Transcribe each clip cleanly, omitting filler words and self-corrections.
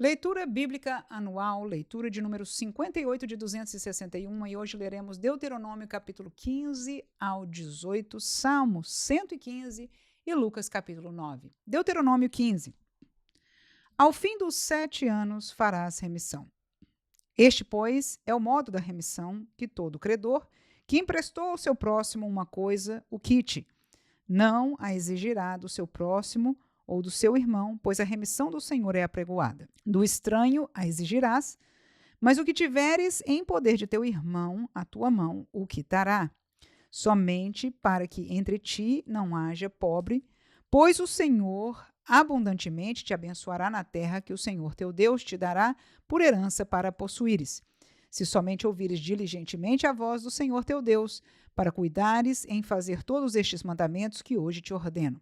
Leitura bíblica anual, leitura de número 58 de 261, e hoje leremos Deuteronômio capítulo 15 ao 18, Salmo 115 e Lucas capítulo 9. Deuteronômio 15. Ao fim dos 7 anos farás remissão. Este, pois, é o modo da remissão que todo credor que emprestou ao seu próximo uma coisa o quite. Não a exigirá do seu próximo ou do seu irmão, pois a remissão do Senhor é apregoada. Do estranho a exigirás, mas o que tiveres em poder de teu irmão, a tua mão o quitará. Somente para que entre ti não haja pobre, pois o Senhor abundantemente te abençoará na terra que o Senhor teu Deus te dará por herança para possuíres. Se somente ouvires diligentemente a voz do Senhor teu Deus, para cuidares em fazer todos estes mandamentos que hoje te ordeno.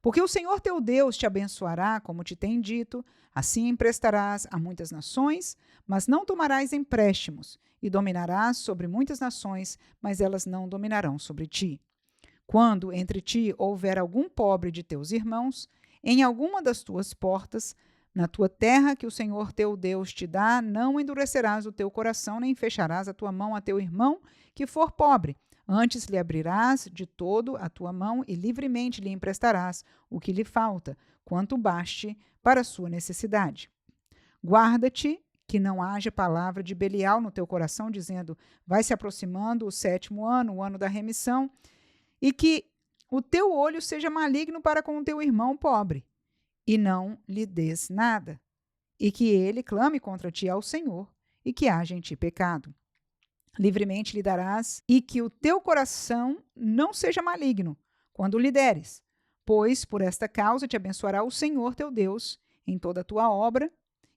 Porque o Senhor teu Deus te abençoará, como te tem dito, assim emprestarás a muitas nações, mas não tomarás empréstimos, e dominarás sobre muitas nações, mas elas não dominarão sobre ti. Quando entre ti houver algum pobre de teus irmãos, em alguma das tuas portas, na tua terra que o Senhor teu Deus te dá, não endurecerás o teu coração, nem fecharás a tua mão a teu irmão que for pobre. Antes lhe abrirás de todo a tua mão e livremente lhe emprestarás o que lhe falta, quanto baste para a sua necessidade. Guarda-te que não haja palavra de Belial no teu coração, dizendo, vai se aproximando o 7º ano, o ano da remissão, e que o teu olho seja maligno para com o teu irmão pobre, e não lhe des nada, e que ele clame contra ti ao Senhor, e que haja em ti pecado. Livremente lhe darás, e que o teu coração não seja maligno quando lhe deres, pois por esta causa te abençoará o Senhor teu Deus em toda a tua obra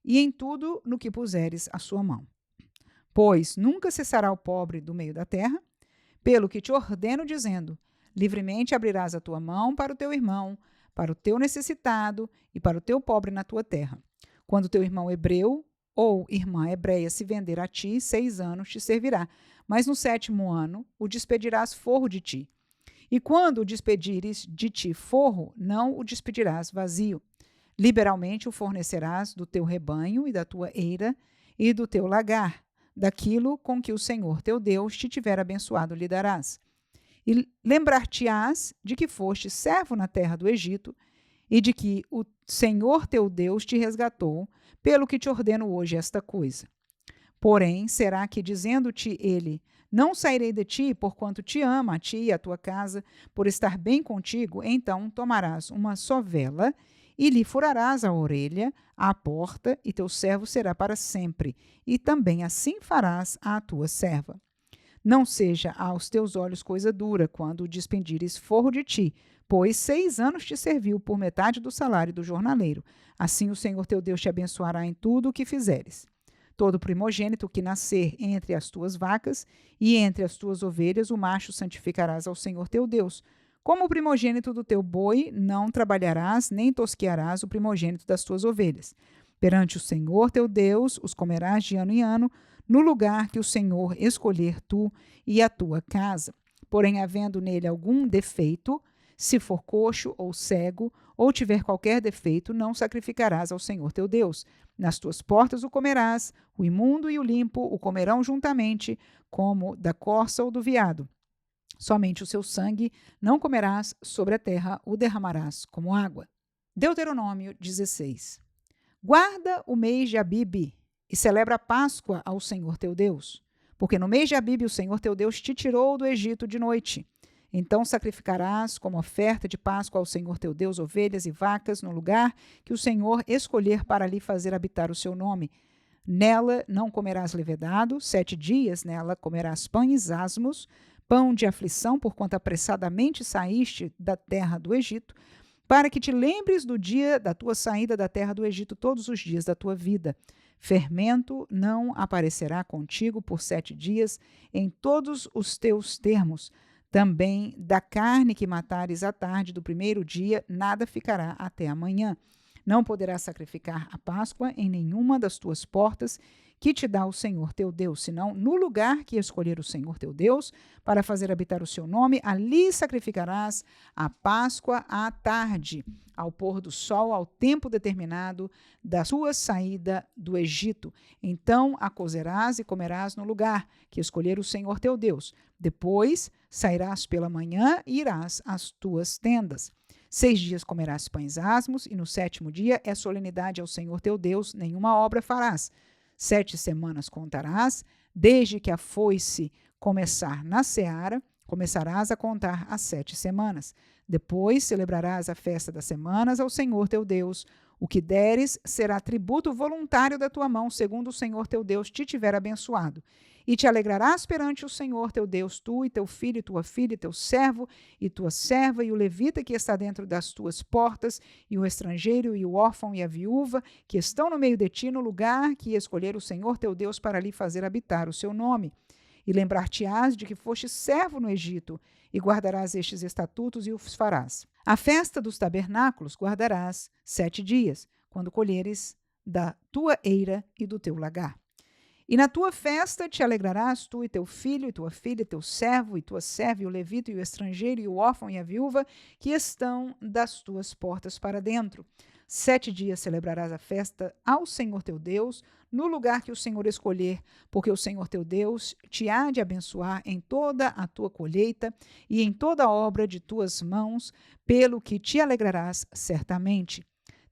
e em tudo no que puseres a sua mão. Pois nunca cessará o pobre do meio da terra, pelo que te ordeno, dizendo, livremente abrirás a tua mão para o teu irmão, para o teu necessitado e para o teu pobre na tua terra. Quando teu irmão hebreu ou irmã hebreia se vender a ti, 6 anos te servirá, mas no 7º ano o despedirás forro de ti. E quando o despedires de ti forro, não o despedirás vazio. Liberalmente o fornecerás do teu rebanho e da tua eira e do teu lagar, daquilo com que o Senhor teu Deus te tiver abençoado lhe darás. E lembrar-te-ás de que foste servo na terra do Egito, e de que o Senhor teu Deus te resgatou, pelo que te ordeno hoje esta coisa. Porém, será que, dizendo-te ele, não sairei de ti, porquanto te ama a ti e a tua casa, por estar bem contigo, então tomarás uma só vela e lhe furarás a orelha, à porta, e teu servo será para sempre, e também assim farás à tua serva. Não seja aos teus olhos coisa dura quando o despedires forro de ti, pois 6 anos te serviu por metade do salário do jornaleiro. Assim o Senhor teu Deus te abençoará em tudo o que fizeres. Todo primogênito que nascer entre as tuas vacas e entre as tuas ovelhas, o macho santificarás ao Senhor teu Deus. Como o primogênito do teu boi, não trabalharás, nem tosquearás o primogênito das tuas ovelhas. Perante o Senhor teu Deus, os comerás de ano em ano, no lugar que o Senhor escolher tu e a tua casa. Porém, havendo nele algum defeito, se for coxo ou cego, ou tiver qualquer defeito, não sacrificarás ao Senhor teu Deus. Nas tuas portas o comerás, o imundo e o limpo o comerão juntamente, como da corça ou do veado. Somente o seu sangue não comerás, sobre a terra o derramarás como água. Deuteronômio 16. Guarda o mês de Abibe e celebra a Páscoa ao Senhor teu Deus, porque no mês de Abibe o Senhor teu Deus te tirou do Egito de noite. Então sacrificarás como oferta de Páscoa ao Senhor teu Deus ovelhas e vacas no lugar que o Senhor escolher para ali fazer habitar o seu nome. Nela não comerás levedado, 7 dias nela comerás pães asmos, pão de aflição, porquanto apressadamente saíste da terra do Egito, para que te lembres do dia da tua saída da terra do Egito todos os dias da tua vida. Fermento não aparecerá contigo por 7 dias em todos os teus termos. Também da carne que matares à tarde do primeiro dia, nada ficará até amanhã. Não poderás sacrificar a Páscoa em nenhuma das tuas portas que te dá o Senhor teu Deus, senão no lugar que escolher o Senhor teu Deus para fazer habitar o seu nome, ali sacrificarás a Páscoa à tarde, ao pôr do sol, ao tempo determinado da sua saída do Egito. Então a cozerás e comerás no lugar que escolher o Senhor teu Deus. Depois sairás pela manhã e irás às tuas tendas. 6 dias comerás pães asmos, e no 7º dia é solenidade ao Senhor teu Deus, nenhuma obra farás. 7 semanas contarás, desde que a foice começar na seara, começarás a contar as 7 semanas. Depois celebrarás a festa das semanas ao Senhor teu Deus. O que deres será tributo voluntário da tua mão, segundo o Senhor teu Deus te tiver abençoado. E te alegrarás perante o Senhor teu Deus, tu e teu filho e tua filha, e teu servo e tua serva, e o levita que está dentro das tuas portas, e o estrangeiro, e o órfão, e a viúva, que estão no meio de ti, no lugar que escolher o Senhor teu Deus para ali fazer habitar o seu nome. E lembrar-te-ás de que foste servo no Egito, e guardarás estes estatutos e os farás. A festa dos tabernáculos guardarás 7 dias, quando colheres da tua eira e do teu lagar. E na tua festa te alegrarás tu e teu filho e tua filha, teu servo e tua serva, e o levita e o estrangeiro e o órfão e a viúva, que estão das tuas portas para dentro. 7 dias celebrarás a festa ao Senhor teu Deus, no lugar que o Senhor escolher, porque o Senhor teu Deus te há de abençoar em toda a tua colheita e em toda a obra de tuas mãos, pelo que te alegrarás certamente.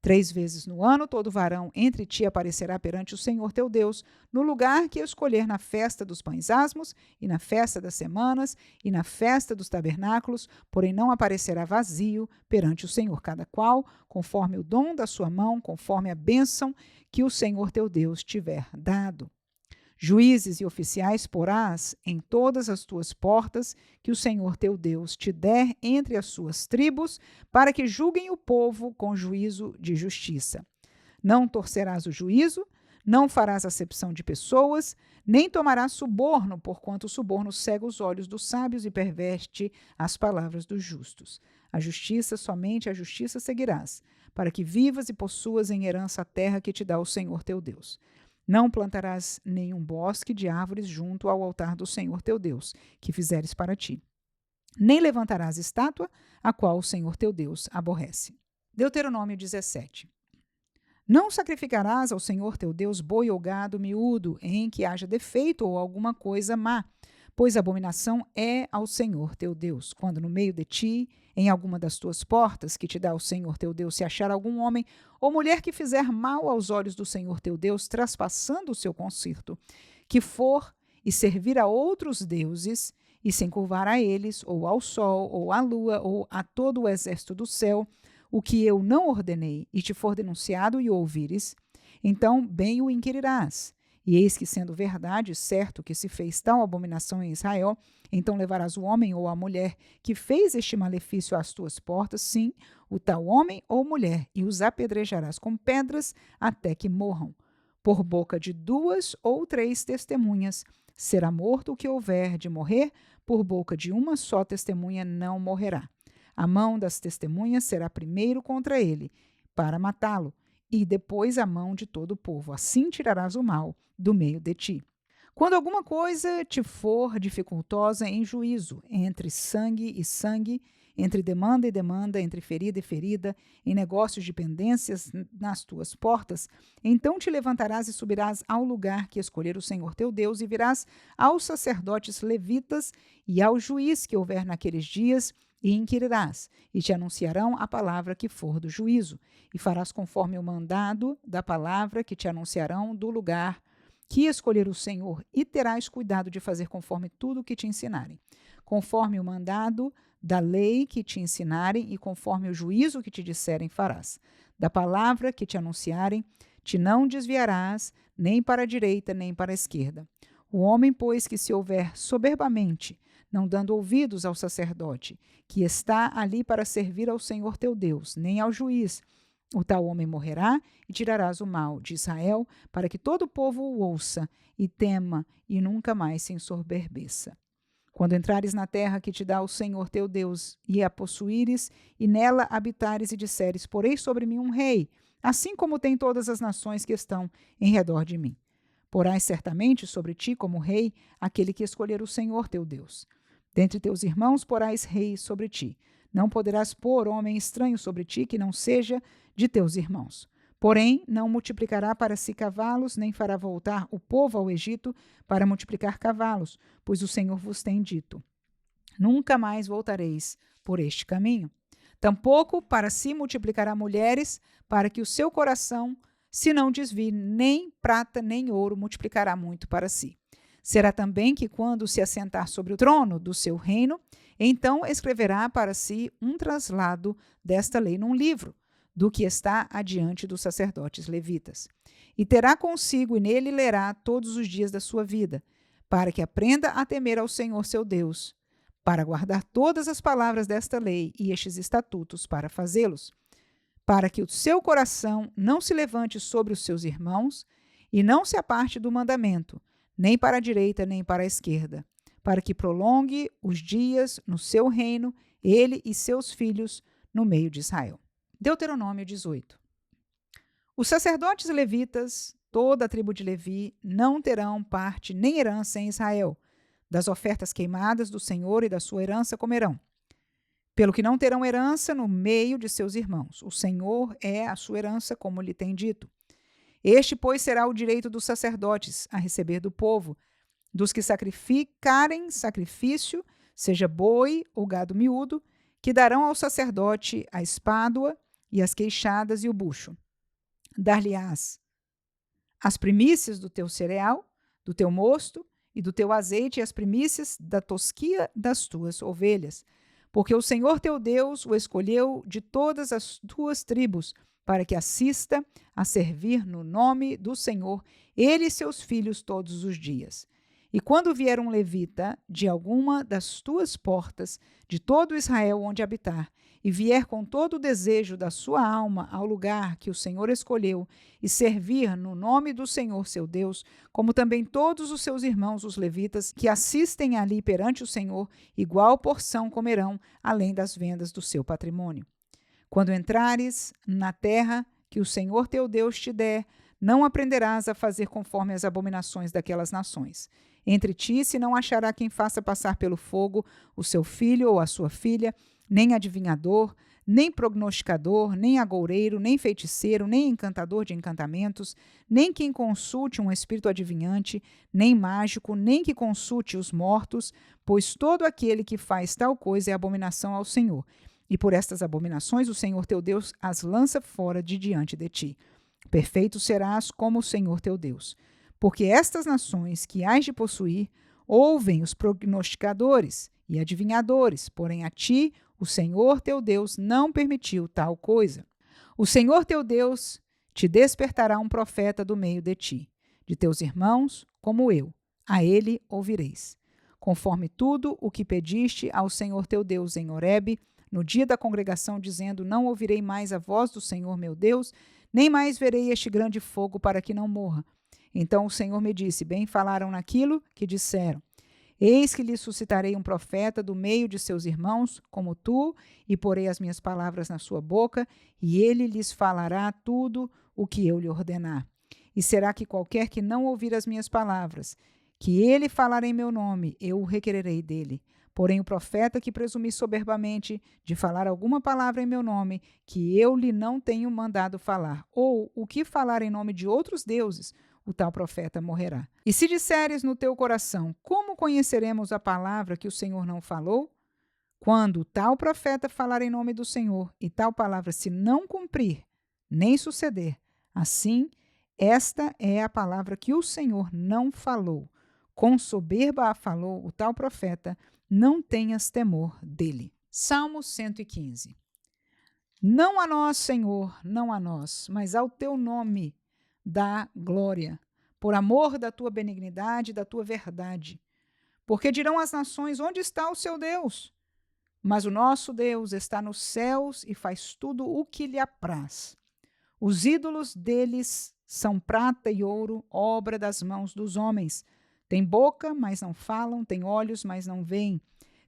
3 vezes no ano, todo varão entre ti aparecerá perante o Senhor teu Deus, no lugar que escolher na festa dos pães asmos, e na festa das semanas, e na festa dos tabernáculos, porém não aparecerá vazio perante o Senhor, cada qual, conforme o dom da sua mão, conforme a bênção que o Senhor teu Deus tiver dado. Juízes e oficiais porás em todas as tuas portas que o Senhor teu Deus te der entre as suas tribos, para que julguem o povo com juízo de justiça. Não torcerás o juízo, não farás acepção de pessoas, nem tomarás suborno, porquanto o suborno cega os olhos dos sábios e perverte as palavras dos justos. A justiça, somente a justiça seguirás, para que vivas e possuas em herança a terra que te dá o Senhor teu Deus. Não plantarás nenhum bosque de árvores junto ao altar do Senhor teu Deus, que fizeres para ti. Nem levantarás estátua, a qual o Senhor teu Deus aborrece. Deuteronômio 17. Não sacrificarás ao Senhor teu Deus boi ou gado miúdo, em que haja defeito ou alguma coisa má, pois abominação é ao Senhor teu Deus. Quando no meio de ti, em alguma das tuas portas que te dá o Senhor teu Deus, se achar algum homem ou mulher que fizer mal aos olhos do Senhor teu Deus, traspassando o seu concerto, que for e servir a outros deuses, e se encurvar a eles, ou ao sol, ou à lua, ou a todo o exército do céu, o que eu não ordenei, e te for denunciado e ouvires, então bem o inquirirás. E eis que, sendo verdade, certo que se fez tal abominação em Israel, então levarás o homem ou a mulher que fez este malefício às tuas portas, sim, o tal homem ou mulher, e os apedrejarás com pedras até que morram. Por boca de 2 ou 3 testemunhas será morto o que houver de morrer, por boca de uma só testemunha não morrerá. A mão das testemunhas será primeiro contra ele, para matá-lo, e depois a mão de todo o povo. Assim tirarás o mal do meio de ti. Quando alguma coisa te for dificultosa em juízo, entre sangue e sangue, entre demanda e demanda, entre ferida e ferida, em negócios de pendências nas tuas portas, então te levantarás e subirás ao lugar que escolher o Senhor teu Deus, e virás aos sacerdotes levitas e ao juiz que houver naqueles dias, e inquirirás, e te anunciarão a palavra que for do juízo, e farás conforme o mandado da palavra que te anunciarão do lugar que escolher o Senhor, e terás cuidado de fazer conforme tudo o que te ensinarem. Conforme o mandado da lei que te ensinarem, e conforme o juízo que te disserem farás. Da palavra que te anunciarem, te não desviarás, nem para a direita, nem para a esquerda. O homem, pois, que se houver soberbamente, não dando ouvidos ao sacerdote, que está ali para servir ao Senhor teu Deus, nem ao juiz, o tal homem morrerá, e tirarás o mal de Israel, para que todo o povo o ouça e tema, e nunca mais se ensoberbeça. Quando entrares na terra que te dá o Senhor teu Deus, e a possuíres, e nela habitares, e disseres: porei sobre mim um rei, assim como tem todas as nações que estão em redor de mim. Porás certamente sobre ti como rei aquele que escolher o Senhor teu Deus. Dentre teus irmãos porás rei sobre ti. Não poderás pôr homem estranho sobre ti que não seja de teus irmãos. Porém, não multiplicará para si cavalos, nem fará voltar o povo ao Egito para multiplicar cavalos, pois o Senhor vos tem dito: nunca mais voltareis por este caminho. Tampouco para si multiplicará mulheres, para que o seu coração se não desvie, nem prata nem ouro multiplicará muito para si. Será também que, quando se assentar sobre o trono do seu reino, então escreverá para si um traslado desta lei num livro, do que está adiante dos sacerdotes levitas. E terá consigo, e nele lerá todos os dias da sua vida, para que aprenda a temer ao Senhor seu Deus, para guardar todas as palavras desta lei e estes estatutos para fazê-los, para que o seu coração não se levante sobre os seus irmãos e não se aparte do mandamento, nem para a direita nem para a esquerda, para que prolongue os dias no seu reino, ele e seus filhos no meio de Israel. Deuteronômio 18. Os sacerdotes levitas, toda a tribo de Levi, não terão parte nem herança em Israel. Das ofertas queimadas do Senhor e da sua herança comerão. Pelo que não terão herança no meio de seus irmãos. O Senhor é a sua herança, como lhe tem dito. Este, pois, será o direito dos sacerdotes a receber do povo, dos que sacrificarem sacrifício, seja boi ou gado miúdo, que darão ao sacerdote a espádua e as queixadas e o bucho. Dar-lhe-ás as primícias do teu cereal, do teu mosto e do teu azeite e as primícias da tosquia das tuas ovelhas, porque o Senhor teu Deus o escolheu de todas as tuas tribos, para que assista a servir no nome do Senhor, ele e seus filhos todos os dias. E quando vier um levita de alguma das tuas portas, de todo Israel onde habitar, e vier com todo o desejo da sua alma ao lugar que o Senhor escolheu, e servir no nome do Senhor seu Deus, como também todos os seus irmãos, os levitas, que assistem ali perante o Senhor, igual porção comerão, além das vendas do seu patrimônio. Quando entrares na terra que o Senhor teu Deus te der, não aprenderás a fazer conforme as abominações daquelas nações. Entre ti se não achará quem faça passar pelo fogo o seu filho ou a sua filha, nem adivinhador, nem prognosticador, nem agoureiro, nem feiticeiro, nem encantador de encantamentos, nem quem consulte um espírito adivinhante, nem mágico, nem que consulte os mortos, pois todo aquele que faz tal coisa é abominação ao Senhor. E por estas abominações o Senhor teu Deus as lança fora de diante de ti. Perfeito serás como o Senhor teu Deus. Porque estas nações que hás de possuir ouvem os prognosticadores e adivinhadores, porém a ti o Senhor teu Deus não permitiu tal coisa. O Senhor teu Deus te despertará um profeta do meio de ti, de teus irmãos, como eu. A ele ouvireis. Conforme tudo o que pediste ao Senhor teu Deus em Horebe, no dia da congregação, dizendo: não ouvirei mais a voz do Senhor meu Deus, nem mais verei este grande fogo para que não morra. Então o Senhor me disse: bem falaram naquilo que disseram. Eis que lhe suscitarei um profeta do meio de seus irmãos, como tu, e porei as minhas palavras na sua boca, e ele lhes falará tudo o que eu lhe ordenar. E será que qualquer que não ouvir as minhas palavras, que ele falar em meu nome, eu o requererei dele. Porém, o profeta que presumir soberbamente de falar alguma palavra em meu nome, que eu lhe não tenho mandado falar, ou o que falar em nome de outros deuses, o tal profeta morrerá. E se disseres no teu coração: como conheceremos a palavra que o Senhor não falou? Quando tal profeta falar em nome do Senhor, e tal palavra se não cumprir, nem suceder, assim, esta é a palavra que o Senhor não falou. Com soberba a falou o tal profeta, não tenhas temor dele. Salmo 115. Não a nós, Senhor, não a nós, mas ao teu nome dá glória, por amor da tua benignidade e da tua verdade. Porque dirão as nações: onde está o seu Deus? Mas o nosso Deus está nos céus e faz tudo o que lhe apraz. Os ídolos deles são prata e ouro, obra das mãos dos homens. Têm boca, mas não falam, têm olhos, mas não veem.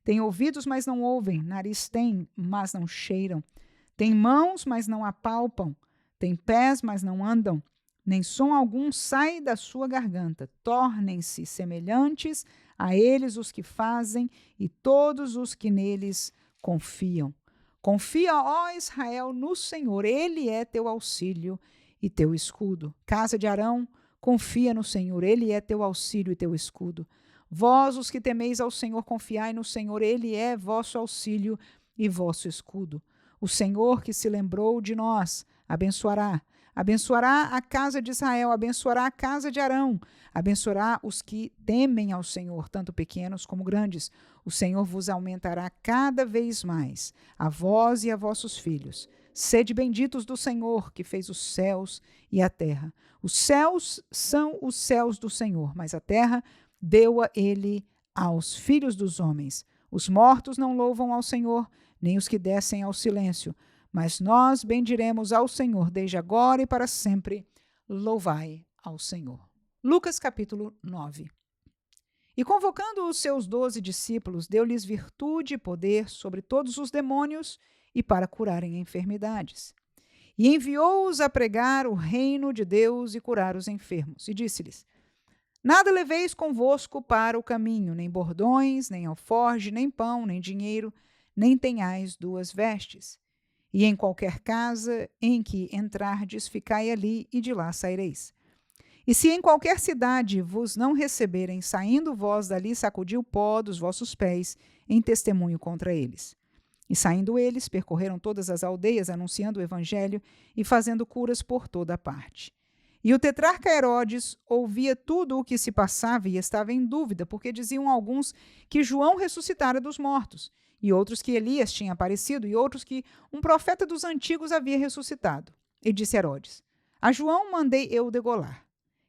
Têm ouvidos, mas não ouvem, nariz têm, mas não cheiram. Têm mãos, mas não apalpam. Têm pés, mas não andam, nem som algum sai da sua garganta. Tornem-se semelhantes a eles os que fazem e todos os que neles confiam. Confia, ó Israel, no Senhor, Ele é teu auxílio e teu escudo. Casa de Arão, confia no Senhor, Ele é teu auxílio e teu escudo. Vós, os que temeis ao Senhor, confiai no Senhor, Ele é vosso auxílio e vosso escudo. O Senhor que se lembrou de nós abençoará. Abençoará a casa de Israel, abençoará a casa de Arão, abençoará os que temem ao Senhor, tanto pequenos como grandes. O Senhor vos aumentará cada vez mais, a vós e a vossos filhos. Sede benditos do Senhor, que fez os céus e a terra. Os céus são os céus do Senhor, mas a terra deu-a ele aos filhos dos homens. Os mortos não louvam ao Senhor, nem os que descem ao silêncio. Mas nós bendiremos ao Senhor desde agora e para sempre. Louvai ao Senhor. Lucas capítulo 9. E convocando os seus 12 discípulos, deu-lhes virtude e poder sobre todos os demônios e para curarem enfermidades. E enviou-os a pregar o reino de Deus e curar os enfermos. E disse-lhes: Nada leveis convosco para o caminho, nem bordões, nem alforge, nem pão, nem dinheiro, nem tenhais 2 vestes. E em qualquer casa em que entrardes, ficai ali, e de lá saireis. E se em qualquer cidade vos não receberem, saindo vós dali, sacudi o pó dos vossos pés, em testemunho contra eles. E saindo eles, percorreram todas as aldeias, anunciando o evangelho e fazendo curas por toda a parte. E o tetrarca Herodes ouvia tudo o que se passava e estava em dúvida, porque diziam alguns que João ressuscitara dos mortos, e outros que Elias tinha aparecido, e outros que um profeta dos antigos havia ressuscitado. E disse Herodes: A João mandei eu degolar.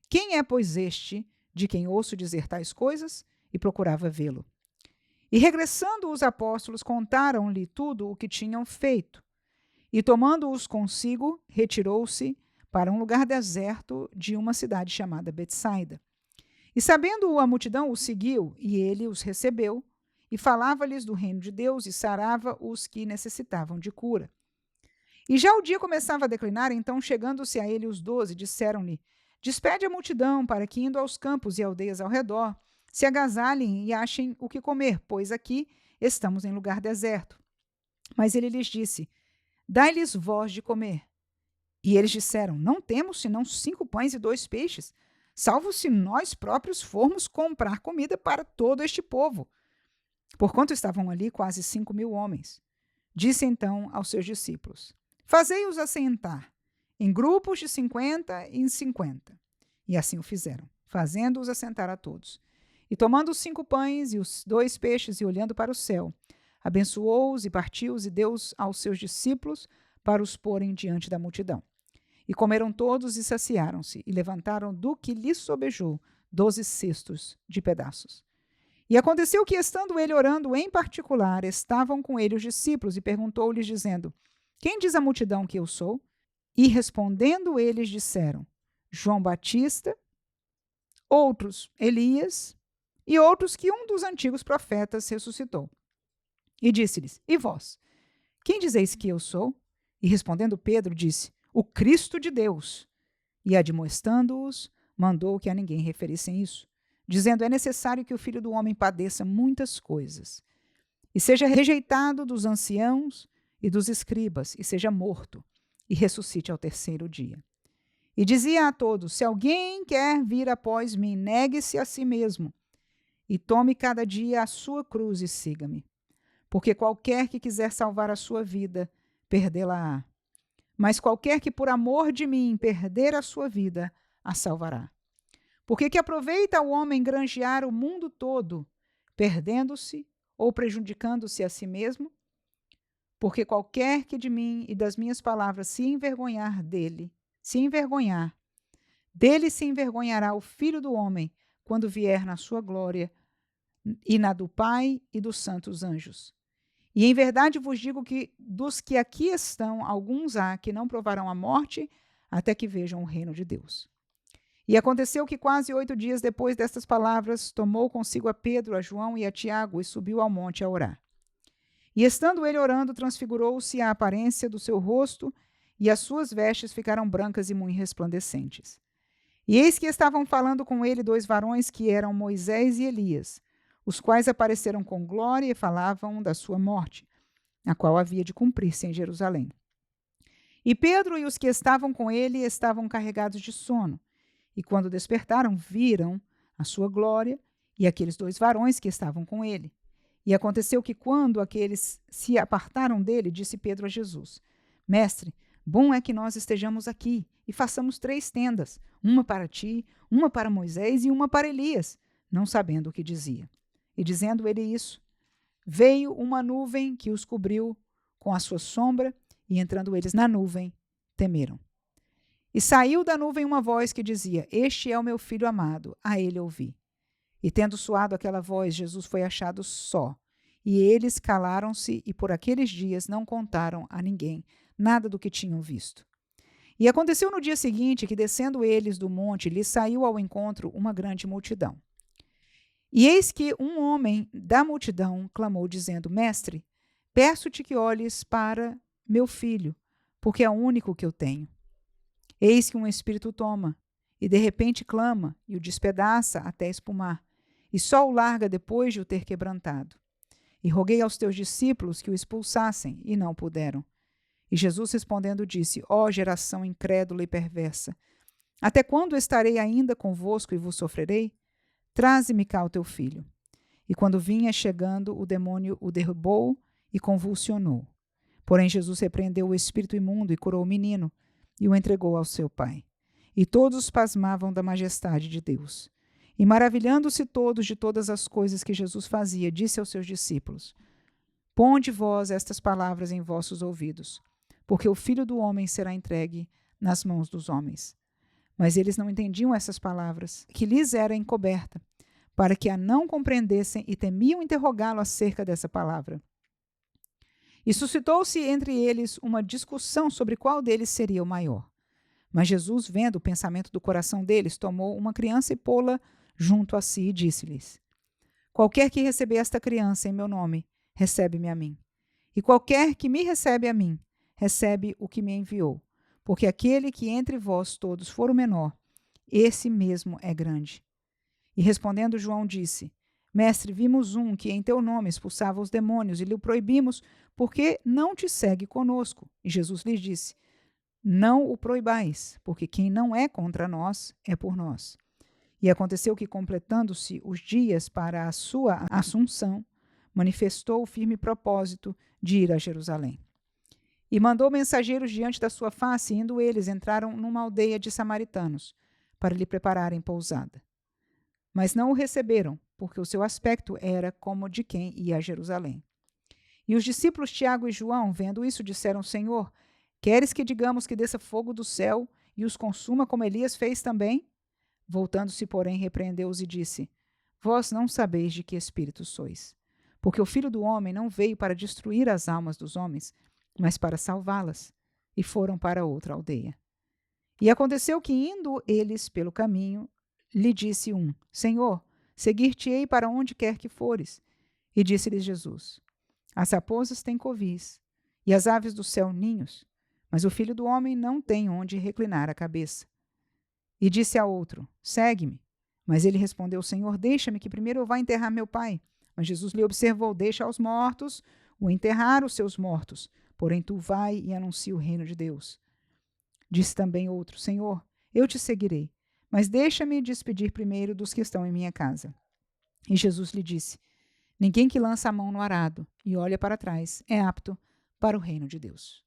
Quem é, pois, este de quem ouço dizer tais coisas? E procurava vê-lo. E regressando os apóstolos, contaram-lhe tudo o que tinham feito. E tomando-os consigo, retirou-se para um lugar deserto de uma cidade chamada Betsaida. E sabendo-o a multidão, o seguiu, e ele os recebeu, e falava-lhes do reino de Deus, e sarava os que necessitavam de cura. E já o dia começava a declinar, então, chegando-se a ele os 12, disseram-lhe: Despede a multidão, para que, indo aos campos e aldeias ao redor, se agasalhem e achem o que comer, pois aqui estamos em lugar deserto. Mas ele lhes disse: Dai-lhes vós de comer. E eles disseram: Não temos senão 5 pães e 2 peixes, salvo se nós próprios formos comprar comida para todo este povo. Porquanto estavam ali quase 5.000 homens. Disse então aos seus discípulos: Fazei-os assentar, em grupos de 50 em 50. E assim o fizeram, fazendo-os assentar a todos. E tomando os 5 pães e os 2 peixes, e olhando para o céu, abençoou-os e partiu-os, e deu-os aos seus discípulos para os porem diante da multidão. E comeram todos e saciaram-se, e levantaram do que lhes sobejou 12 cestos de pedaços. E aconteceu que, estando ele orando em particular, estavam com ele os discípulos, e perguntou-lhes, dizendo: Quem diz a multidão que eu sou? E respondendo eles disseram: João Batista, outros Elias, e outros que um dos antigos profetas ressuscitou. E disse-lhes: E vós? Quem dizeis que eu sou? E respondendo Pedro, disse: O Cristo de Deus. E admoestando-os, mandou que a ninguém referissem isso, dizendo: É necessário que o Filho do Homem padeça muitas coisas, e seja rejeitado dos anciãos e dos escribas, e seja morto, e ressuscite ao 3º dia. E dizia a todos: Se alguém quer vir após mim, negue-se a si mesmo, e tome cada dia a sua cruz e siga-me. Porque qualquer que quiser salvar a sua vida, perdê-la-á. Mas qualquer que por amor de mim perder a sua vida, a salvará. Porque que aproveita o homem granjear o mundo todo, perdendo-se ou prejudicando-se a si mesmo? Porque qualquer que de mim e das minhas palavras se envergonhar, dele se envergonhará o Filho do Homem, quando vier na sua glória e na do Pai e dos santos anjos. E em verdade vos digo que dos que aqui estão, alguns há que não provarão a morte até que vejam o reino de Deus. E aconteceu que quase 8 dias depois destas palavras, tomou consigo a Pedro, a João e a Tiago e subiu ao monte a orar. E estando ele orando, transfigurou-se a aparência do seu rosto, e as suas vestes ficaram brancas e muito resplandecentes. E eis que estavam falando com ele 2 varões que eram Moisés e Elias, os quais apareceram com glória e falavam da sua morte, a qual havia de cumprir-se em Jerusalém. E Pedro e os que estavam com ele estavam carregados de sono, e quando despertaram, viram a sua glória e aqueles 2 varões que estavam com ele. E aconteceu que, quando aqueles se apartaram dele, disse Pedro a Jesus: Mestre, bom é que nós estejamos aqui e façamos 3 tendas, uma para ti, uma para Moisés e uma para Elias, não sabendo o que dizia. E dizendo ele isso, veio uma nuvem que os cobriu com a sua sombra, e entrando eles na nuvem, temeram. E saiu da nuvem uma voz que dizia: Este é o meu filho amado, a ele ouvi. E tendo soado aquela voz, Jesus foi achado só. E eles calaram-se e por aqueles dias não contaram a ninguém nada do que tinham visto. E aconteceu no dia seguinte que, descendo eles do monte, lhes saiu ao encontro uma grande multidão. E eis que um homem da multidão clamou, dizendo: Mestre, peço-te que olhes para meu filho, porque é o único que eu tenho. Eis que um espírito o toma, e de repente clama, e o despedaça até espumar, e só o larga depois de o ter quebrantado. E roguei aos teus discípulos que o expulsassem, e não puderam. E Jesus respondendo disse: Ó geração incrédula e perversa, até quando estarei ainda convosco e vos sofrerei? Traze-me cá o teu filho. E quando vinha chegando, o demônio o derrubou e convulsionou. Porém Jesus repreendeu o espírito imundo e curou o menino, e o entregou ao seu pai. E todos pasmavam da majestade de Deus. E maravilhando-se todos de todas as coisas que Jesus fazia, disse aos seus discípulos: Ponde vós estas palavras em vossos ouvidos, porque o Filho do Homem será entregue nas mãos dos homens. Mas eles não entendiam essas palavras, que lhes era encoberta, para que a não compreendessem, e temiam interrogá-lo acerca dessa palavra. E suscitou-se entre eles uma discussão sobre qual deles seria o maior. Mas Jesus, vendo o pensamento do coração deles, tomou uma criança e pô-la junto a si e disse-lhes: Qualquer que receber esta criança em meu nome, recebe-me a mim. E qualquer que me recebe a mim, recebe o que me enviou. Porque aquele que entre vós todos for o menor, esse mesmo é grande. E respondendo João disse: Mestre, vimos um que em teu nome expulsava os demônios e lhe o proibimos, porque não te segue conosco. E Jesus lhes disse: Não o proibais, porque quem não é contra nós é por nós. E aconteceu que, completando-se os dias para a sua assunção, manifestou o firme propósito de ir a Jerusalém. E mandou mensageiros diante da sua face, e indo eles, entraram numa aldeia de samaritanos, para lhe prepararem pousada. Mas não o receberam, porque o seu aspecto era como de quem ia a Jerusalém. E os discípulos Tiago e João, vendo isso, disseram: Senhor, queres que digamos que desça fogo do céu e os consuma, como Elias fez também? Voltando-se, porém, repreendeu-os e disse: Vós não sabeis de que espírito sois, porque o Filho do Homem não veio para destruir as almas dos homens, mas para salvá-las. E foram para outra aldeia. E aconteceu que, indo eles pelo caminho, lhe disse um: Senhor, seguir-te-ei para onde quer que fores. E disse-lhes Jesus: As raposas têm covis, e as aves do céu ninhos, mas o Filho do Homem não tem onde reclinar a cabeça. E disse a outro: Segue-me. Mas ele respondeu: Senhor, deixa-me que primeiro eu vá enterrar meu pai. Mas Jesus lhe observou: Deixa aos mortos o enterrar os seus mortos, porém tu vai e anuncia o reino de Deus. Disse também outro: Senhor, eu te seguirei, mas deixa-me despedir primeiro dos que estão em minha casa. E Jesus lhe disse: Ninguém que lança a mão no arado e olha para trás é apto para o reino de Deus.